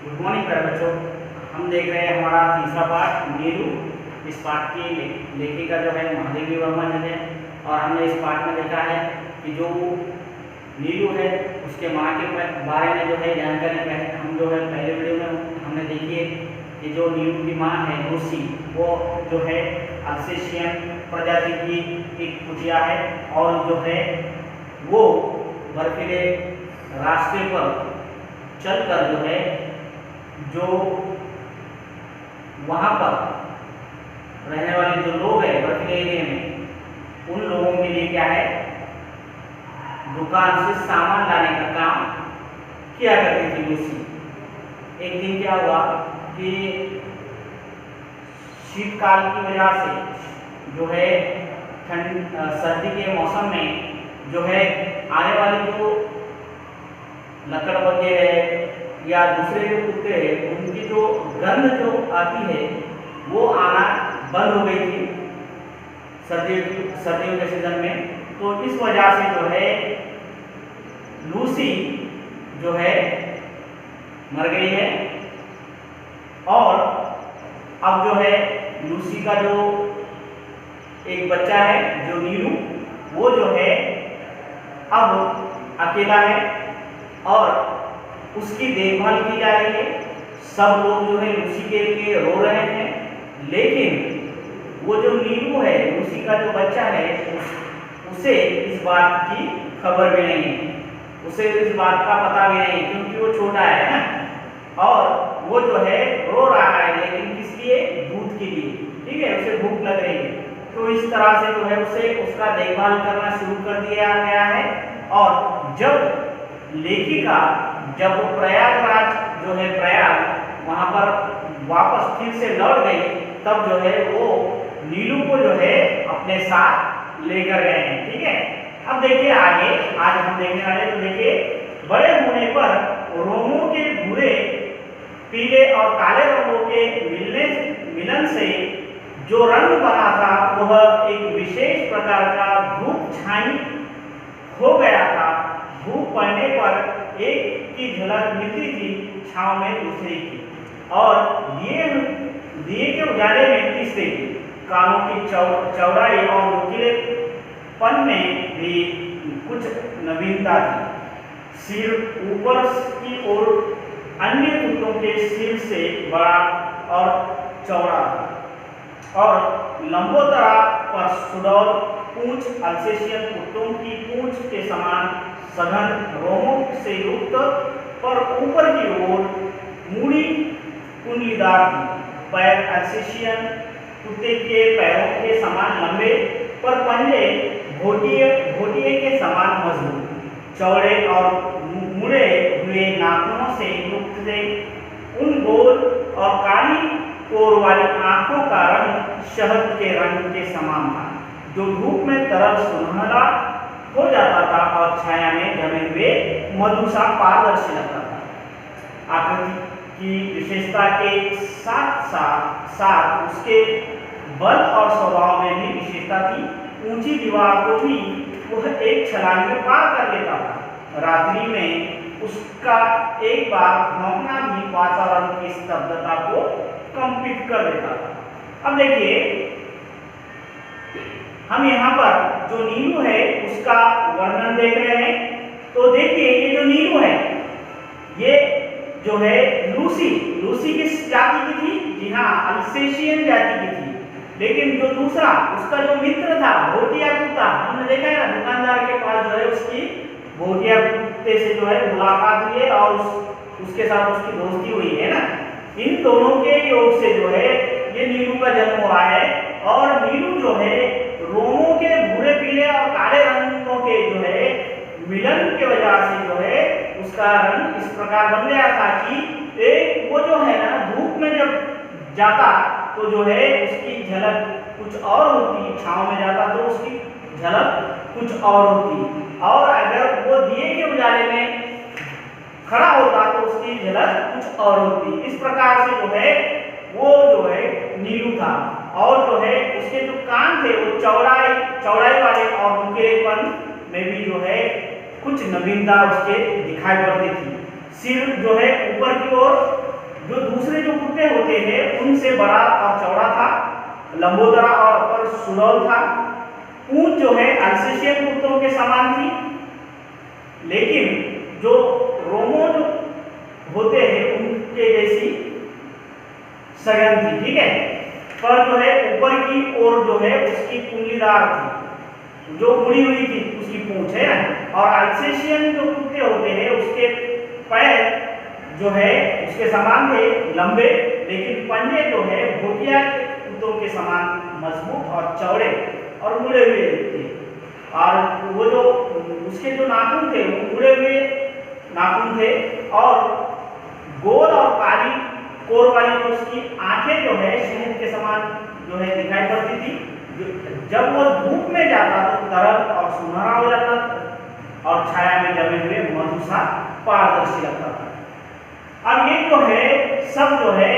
Good morning प्यारे बच्चों। हम देख रहे हैं हमारा तीसरा पाठ नीलू। इस पाठ की लेखिका जो है महादेवी वर्मा जी है। और हमने इस पाठ में देखा है कि जो नीलू है उसके माँ के बारे में जो है जानकारी हम जो है पहले वीडियो में हमने देखी है कि जो नीलू की माँ है लूसी, वो जो है अल्सेशियन प्रजाति की एक कुटिया है और जो है वो बर्फीले रास्ते पर चलकर जो है जो वहाँ पर रहने वाले जो लोग हैं बर्फीले एरिया में, उन लोगों के लिए क्या है दुकान से सामान लाने का काम किया करती थी लूसी। एक दिन क्या हुआ कि शीतकाल की वजह से जो है सर्दी के मौसम में जो है आने वाली जो लकड़बग्गे है या दूसरे जो कुत्ते हैं उनकी जो गंध जो आती है वो आना बंद हो गई थी सर्दियों के सीजन में। तो इस वजह से जो है लूसी जो है मर गई है। और अब जो है लूसी का जो एक बच्चा है जो नीलू, वो जो है अब अकेला है और उसकी देखभाल की जा रही है। सब लोग जो है लूसी के लिए रो रहे हैं, लेकिन वो जो नीलू है लूसी का जो बच्चा है उसे इस बात की खबर भी नहीं है, उसे इस बात का पता भी नहीं है क्योंकि वो छोटा है ना। और वो जो है रो रहा है, लेकिन किस लिए? दूध के लिए। ठीक है, उसे भूख लग रही है। तो इस तरह से जो है उसे उसका देखभाल करना शुरू कर दिया गया है। और जब लेखिका जब वो प्रयागराज जो है प्रयाग वहाँ पर वापस फिर से लौट गई, तब जो है वो नीलू को जो है अपने साथ लेकर गए हैं। ठीक है, अब देखिए आगे आज हम देखने वाले, तो देखिए बड़े होने पर रोमों के भूरे पीले और काले रंगों के मिलन से जो रंग बना था वह एक विशेष प्रकार का धूप छाई हो गया था। धूप पड़ने पर एक की झलक मिलती थी, छांव में दूसरे की, और दिए के उजाले में तीसरे की। कानों की चौड़ाई और नुकीलेपन में भी कुछ नवीनता थी। सिर ऊपर की ओर अन्य कुत्तों के सिर से बड़ा और चौड़ा था और लंबोदरा पर सुडौल पूंछ अल्सेशियन कुत्तों की पूंछ के समान सघन रोमों से युक्त, पर ऊपर की ओर मूड़ी कुंडलीदार थी। पैर अल्सेशियन कुत्ते के पैरों के समान लंबे, पर पंजे घोटिए के समान मजबूत, चौड़े और मुड़े हुए नाखूनों से युक्त थे। उन गोल और काली कोर वाली आंखों का रंग शहद के रंग के समान था, जो धूप में तरल सुनहरा हो जाता था और छाया में जमे हुए मधु सा पारदर्शी लगता था। आकृति की विशेषता के साथ साथ उसके बल और स्वभाव में भी विशेषता थी। ऊंची दीवार को भी वह एक छलांग में पार कर लेता था। रात्रि में उसका एक बार भौंकना भी वातावरण की स्तब्धता को कंपित कर देता था। अब देखिए हम यहाँ पर जो नीलू है उसका वर्णन देख रहे हैं। तो देखिए ये जो नीलू है ये जो है लूसी किस जाति की थी? जी हाँ, अल्सेशियन जाति की थी। लेकिन जो दूसरा उसका जो मित्र था भोटिया कुत्ता, हमने देखा है ना दुकानदार के पास जो है उसकी भोटिया कुत्ते से जो है मुलाकात हुई है और उसके साथ उसकी दोस्ती हुई है ना। इन दोनों के योग से जो है ये नीलू का जन्म हुआ है। और नीलू जो है रोमों के भूरे पीले और काले रंगों के जो है मिलन के वजह से जो है उसका रंग इस प्रकार बन गया था कि एक वो जो है ना धूप में जब जाता तो जो है उसकी झलक कुछ और होती, छांव में जाता तो उसकी झलक कुछ और होती, और अगर वो दिए के उजाले में खड़ा होता तो उसकी झलक कुछ और होती। इस प्रकार से जो है वो जो है नीलू था। और जो है उसके जो कान थे वो चौड़ाई वाले और नुकीलेपन में भी जो है कुछ नवीनता उसके दिखाई पड़ती थी। सिर जो है ऊपर की ओर जो दूसरे जो कुत्ते होते हैं उनसे बड़ा और चौड़ा था, लंबोदरा और पर सुडौल था। पूंछ जो है अल्सेशियन कुत्तों के समान थी, लेकिन जो रोमो जो होते हैं उनके जैसी सघन थी, ठीक है। पर जो है ऊपर की ओर जो है उसकी कुंडलीदार थी, जो मुड़ी हुई थी उसकी पूंछ है ना। और अल्सेशियन जो कुत्ते होते हैं उसके पैर जो है उसके समान थे, लंबे, लेकिन पंजे जो है भोटिया के कुत्तों के समान मजबूत और चौड़े और मुड़े हुए थे। और वो जो उसके जो नाखून थे वो मुड़े हुए नाखून थे, और गोल और काली कोर वाली जो उसकी आंखें जो है शहद के समान जो है दिखाई पड़ती थी। जब वो धूप में जाता तो तरल और सुनहरा हो जाता था और छाया में जमे हुए मधु सा पारदर्शी लगता था। अब ये जो है सब जो है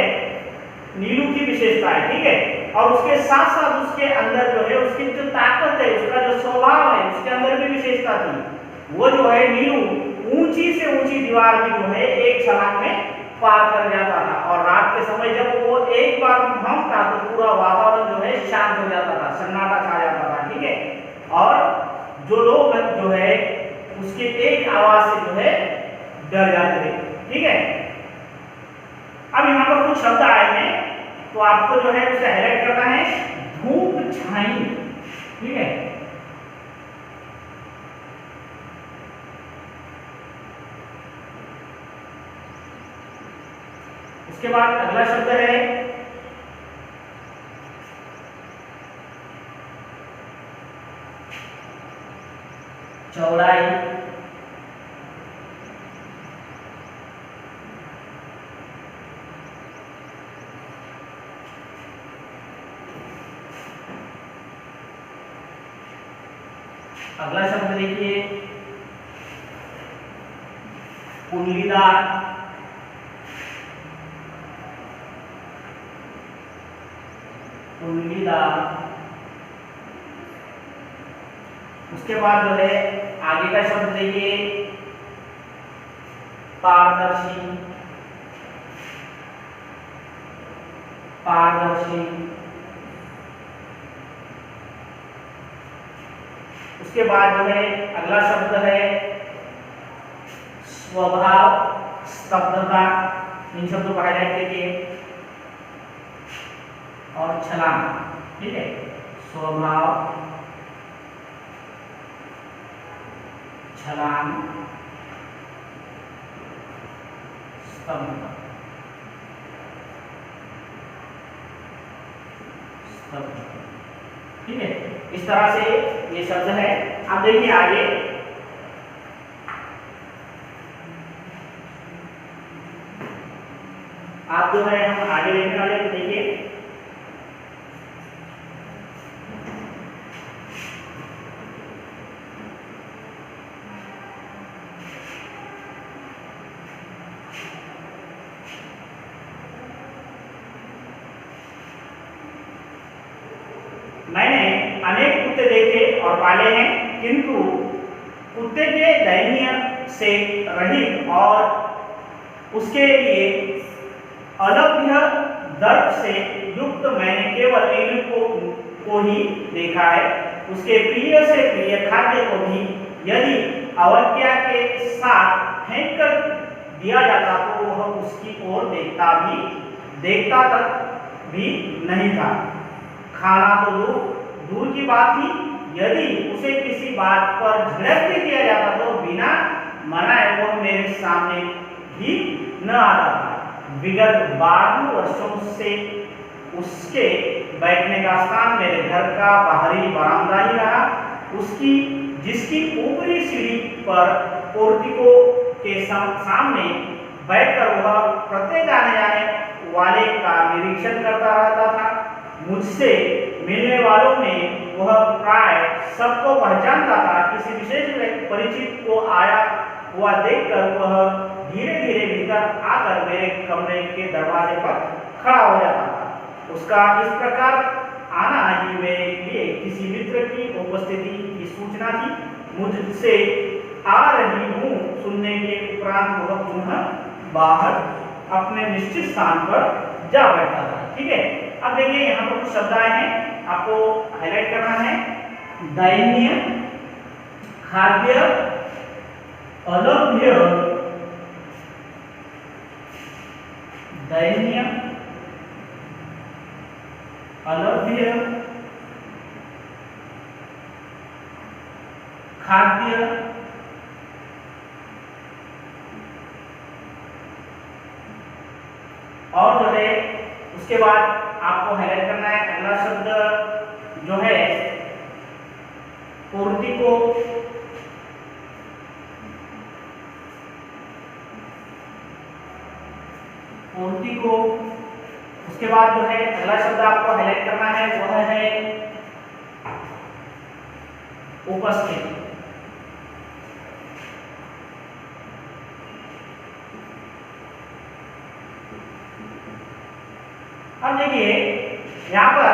नीलू की विशेषता है, ठीक है। और उसके साथ साथ उसके अंदर जो है उसकी जो ताकत है, उसका जो स्वभाव है, उसके अंदर भी विशेषता थी। वो जो है नीलू ऊंची से ऊंची दीवार भी जो है एक छलांग में पार कर जाता था, और रात के समय जब वो एक बार भौंकता तो पूरा वातावरण जो है शांत हो जाता था, सन्नाटा छा जाता था, ठीक है। और जो लोग जो है उसके एक आवाज से जो है डर जाते थे, ठीक है। अब यहाँ पर कुछ शब्द आए हैं तो आपको जो है उसे हाईलाइट करना है। धूप छाई, ठीक है। उसके बाद अगला शब्द है चौड़ाई। अगला शब्द देखिए कुंडलीदार। कुंडलीदार। उसके बाद जो है आगे का शब्द देखिए पारदर्शी। पारदर्शी। उसके बाद जो है अगला शब्द है स्वभाव, स्तब्धता। इन शब्दों को हाईलाइट कीजिए। और छलांग, ठीक है। स्वभाव, छलांग, स्तब्धता। ठीक है, इस तरह से ये शब्द है। अब देखिए आगे आप जो है हम आगे देखने वाले तो देखिए मैंने अनेक कुत्ते देखे और पाले हैं, किंतु कुत्ते के दयनीय से रहित और उसके लिए अलभ्य दर्द से युक्त मैंने केवल नीलू को ही देखा है। उसके प्रिय से प्रिय खाद्य को भी यदि अवज्ञा के साथ फेंक कर दिया जाता तो वह उसकी ओर देखता तक भी नहीं था। खाना तो दूर की बात थी, यदि उसे किसी बात पर झड़क भी दिया जाता तो बिना मनाए वह मेरे सामने भी न आता था। विगत 12 वर्षों से उसके बैठने का स्थान मेरे घर का बाहरी बरामदा ही रहा। जिसकी ऊपरी सीढ़ी पर पोर्टिको के सामने बैठकर वह प्रत्येक आने जाने वाले का निरीक्षण करता रहता था। मुझसे मिलने वालों में वह प्राय सबको पहचानता था। किसी विशेष परिचित को आया हुआ देखकर वह धीरे धीरे भीतर आकर मेरे कमरे के दरवाजे पर खड़ा हो जाता था। उसका इस प्रकार आना ही मेरे लिए किसी मित्र की उपस्थिति की सूचना थी। मुझसे आ रही हूँ सुनने के उपरांत वह पुनः बाहर अपने निश्चित स्थान पर जा बैठता था। ठीक है, अब देखिए यहाँ पर कुछ शब्द आए हैं, आपको हाईलाइट करना है। दैन्य, खाद्य, अलभ्य, दैन्य, अलभ्य, खाद्य, और जो है उसके बाद आपको हाईलाइट करना है अगला शब्द जो है पोर्टिको, पोर्टिको। उसके बाद जो है अगला शब्द आपको हाईलाइट करना है वह है उपस्थित। अब देखिए यहाँ पर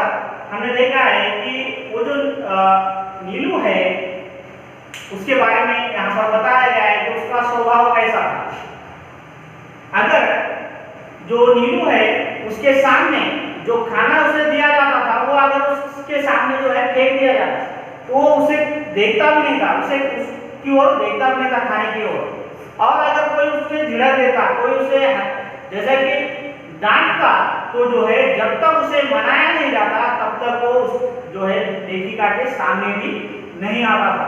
हमने देखा है कि वो जो नीलू है उसके बारे में यहाँ पर बताया गया है कि उसका स्वभाव कैसा था। अगर जो नीलू है उसके सामने जो खाना उसे दिया जाता था वो अगर उसके सामने जो है फेंक दिया जाता तो वो उसे देखता भी नहीं था, उसे उसकी ओर देखता भी नहीं था खाने की ओर। और अगर कोई उससे झिड़क देता, कोई उसे जैसे कि डांटता तो जो है जब तक उसे मनाया नहीं जाता तब तक वो जो है लेखिका के सामने भी नहीं आता था।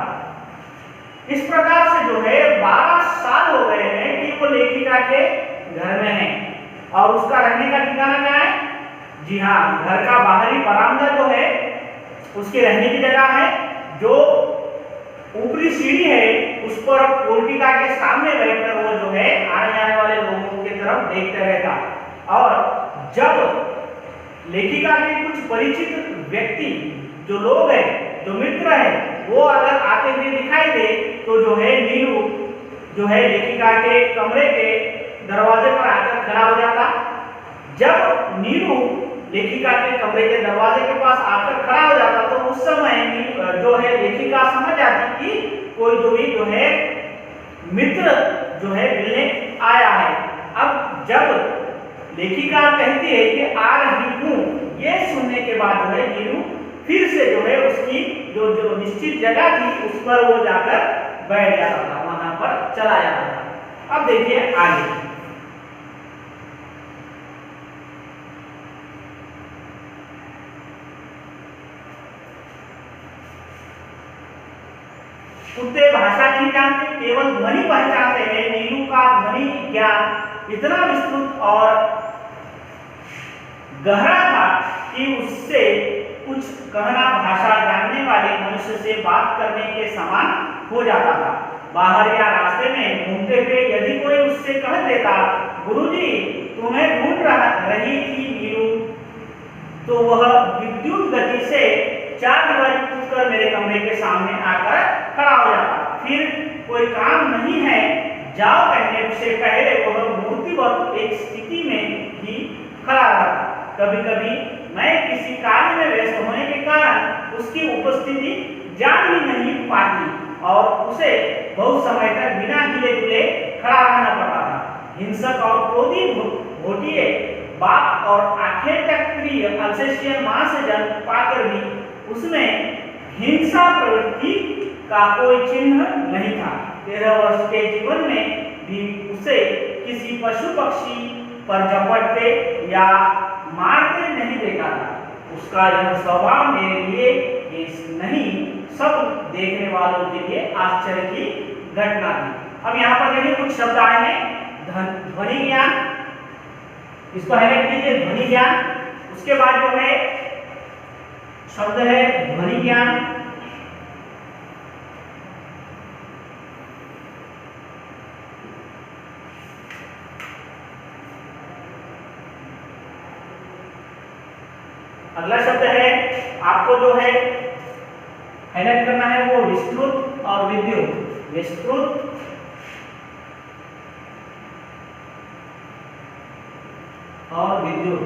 इस प्रकार से जो है 12 साल हो गए हैं कि वो लेखिका के घर में है और उसका रहने का ठिकाना क्या है? जी हाँ, घर का बाहरी बरामदा जो है उसके रहने की जगह है। जो ऊपरी सीढ़ी है उस पर पोर्टिका के सामने बैठकर वो जो है आने जाने वाले लोगों की तरफ देखते रहता। और जब लेखिका के कुछ परिचित व्यक्ति जो लोग हैं, जो मित्र हैं, वो अगर आते हुए दिखाई दे तो जो है नीलू जो है लेखिका के कमरे के दरवाजे पर आकर खड़ा हो जाता। जब नीलू लेखिका के कमरे के दरवाजे के पास आकर खड़ा हो जाता तो उस समय जो है लेखिका समझ जाती कि कोई जो है मित्र जो है मिलने आया है। अब जब लेखिका कहती है कि आ रही हूँ, ये सुनने के बाद जो है नीलू फिर से जो है उसकी जो निश्चित जगह थी उस पर वो जाकर बैठ जाता था, वहां पर चला जाता था। अब देखिए आगे, कुत्ते भाषा नहीं जानते, केवल ध्वनि पहचानते हैं। नीलू का ध्वनि ज्ञान इतना विस्तृत और गहरा था कि उससे कुछ कहना भाषा जानने वाले मनुष्य से बात करने के समान हो जाता था। बाहर या रास्ते में घूमते हुए यदि कोई उससे कह देता, गुरुजी तुम्हें ढूंढ रही थी नीलू, तो वह विद्युत गति से 4 दीवारी कूदकर मेरे कमरे के सामने आकर खड़ा हो जाता। फिर कोई काम नहीं है जाओ कहने से पहले वह मूर्तिवत एक स्थिति में ही खड़ा रहता। कभी कभी मैं किसी कार्य में व्यस्त होने के कारण उसकी उपस्थिति जान ही नहीं पाती और उसे बहुत समय तक बिना हिले डुले खड़ा रहना पड़ता था। हिंसक और क्रोधी घोटिए बाप और आखिर तक प्रिय अल्सेशियन मां से जन्म पाकर भी उसमें हिंसा प्रवृत्ति का कोई चिन्ह नहीं था। 13 वर्ष के जीवन में भी उसे किसी पशु पक्षी पर झपटते या मारते नहीं देखा था। उसका यह स्वभाव मेरे लिए नहीं, सब देखने वालों के लिए आश्चर्य की घटना थी। अब यहाँ पर देखिए कुछ शब्द आए हैं। ध्वनि ज्ञान, इसको हाईलाइट कीजिए, ध्वनि ज्ञान। उसके बाद जो है शब्द है ध्वनि ज्ञान। अगला शब्द है आपको जो है हाईलाइट करना है वो विस्तृत और विद्युत। विस्तृत और विद्युत,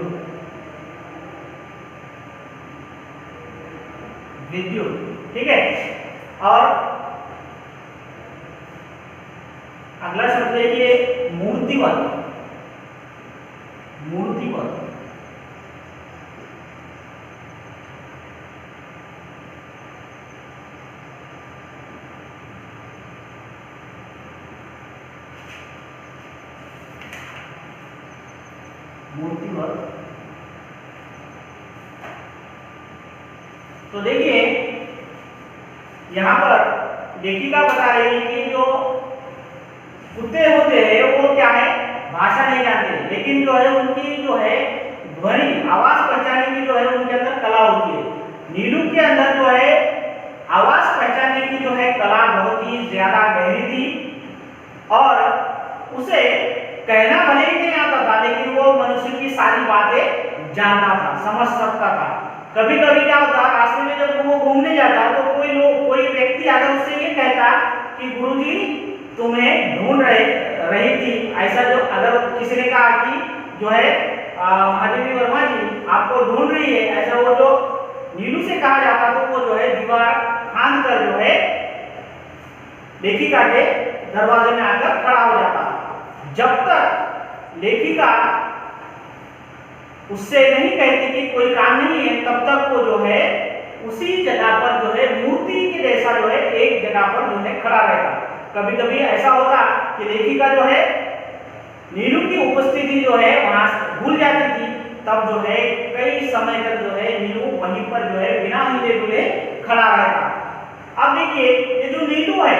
विद्युत, ठीक है। और अगला शब्द देखिए मूर्तिवत। मूर्तिवत। मूर्तिवत। तो देखिए यहां पर लेखिका बता रही है कि जो कुत्ते होते हैं वो क्या है, भाषा नहीं जानते, लेकिन जो है उनकी जो है ध्वनि आवाज पहचानने की जो है उनके अंदर कला होती है। नीलू के अंदर जो है आवाज पहचानने की जो है कला बहुत ही ज्यादा गहरी थी और उसे कहना भले ही नहीं आता था, लेकिन वो मनुष्य की सारी बातें जानता था, समझ सकता था। कभी कभी क्या होता, रास्ते में जब वो घूमने जाता तो कोई व्यक्ति अगर उससे ये कहता कि गुरुजी तुम्हें ढूंढ रही थी, ऐसा जो अगर किसी ने कहा कि जो है महादेवी वर्मा जी आपको ढूंढ रही है, ऐसा वो जो नीलू से कहा जाता तो वो जो है दीवार फांद कर जो है लेखिका के दरवाजे में आकर खड़ा हो जाता। जब तक लेखिका उससे नहीं कहती कि कोई काम नहीं है, तब तक वो जो है उसी जगह पर जो है मूर्ति के जैसा जो है एक जगह पर जो है खड़ा रहता। कभी कभी ऐसा होता कि लेखिका जो है नीलू की उपस्थिति जो है वहां भूल जाती थी, तब जो है कई समय तक जो है नीलू वहीं पर जो है बिना हिले डुले खड़ा रहता। अब देखिए ये जो नीलू है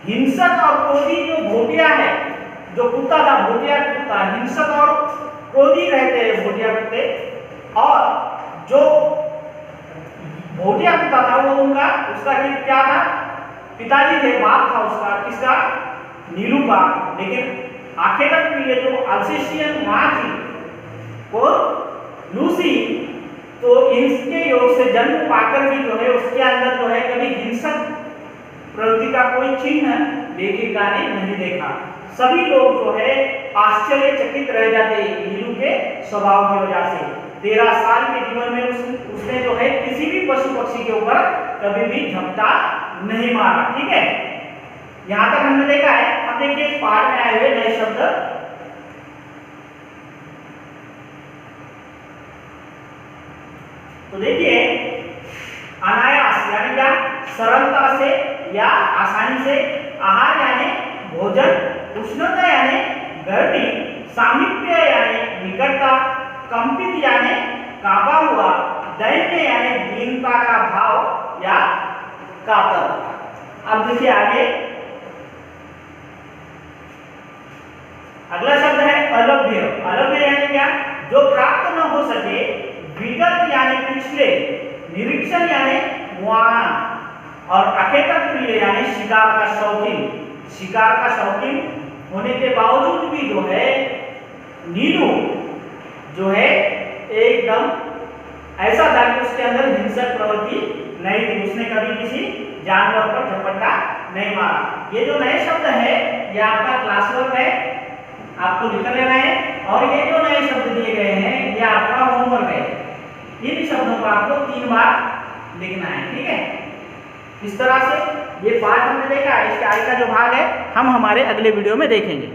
हिंसक और क्रोधी जो भोटिया है, जो कुत्ता था भोटिया कुत्ता, हिंसक और क्रोधी रहते हैं भोटिया कुत्ते, और जो भोटिया कुत्ता था वो उसका क्या था, पिताजी थे, बाप था उसका, किसका, नीलू का। लेकिन आखिर तक ये जो अल्सेशियन माँ थी वो लूसी, तो इनके योग से जन्म पाकर भी जो है उसके अंदर जो है कभी हिंसक प्रवृत्ति का कोई चिन्ह लेखिका ने नहीं देखा। सभी लोग जो है आश्चर्यचकित रह जाते नीलू के स्वभाव की वजह से। 13 साल के जीवन में उसने जो है किसी भी पशु पक्षी के ऊपर कभी भी झपटा नहीं मारा। ठीक है, यहां तक हमने देखा है। अब देखिए इस पाठ में आए हुए नए शब्द। तो देखिए अनायास यानी क्या, सरलता से या आसानी से, आहार यानी भोजन, उष्णता यानी गर्मी, सामीप्य यानी निकटता, कंपित यानी कांपा हुआ, दैन्य यानी दीनता का भाव या कातर। अब देखिए आगे अगला शब्द है अलभ्य। अलभ्य यानी क्या, जो प्राप्त न हो सके, विगत यानी पिछले, निरीक्षण यानी मुआयना, और अखेतक प्रिय यानी शिकार का शौकीन। शिकार का शौकीन होने के बावजूद भी जो है नीलू जो है एकदम ऐसा था कि उसके अंदर हिंसक प्रवृत्ति नहीं थी, उसने कभी किसी जानवर पर झपट्टा नहीं मारा। ये जो नए शब्द है ये आपका क्लास वर्क है, आपको लिख लेना है, और ये जो नए शब्द दिए गए हैं ये आपका होमवर्क है। इन शब्दों को आपको 3 बार लिखना है। ठीक है, इस तरह से ये पाठ हमने देखा है। इसके आगे का जो भाग है हम हमारे अगले वीडियो में देखेंगे।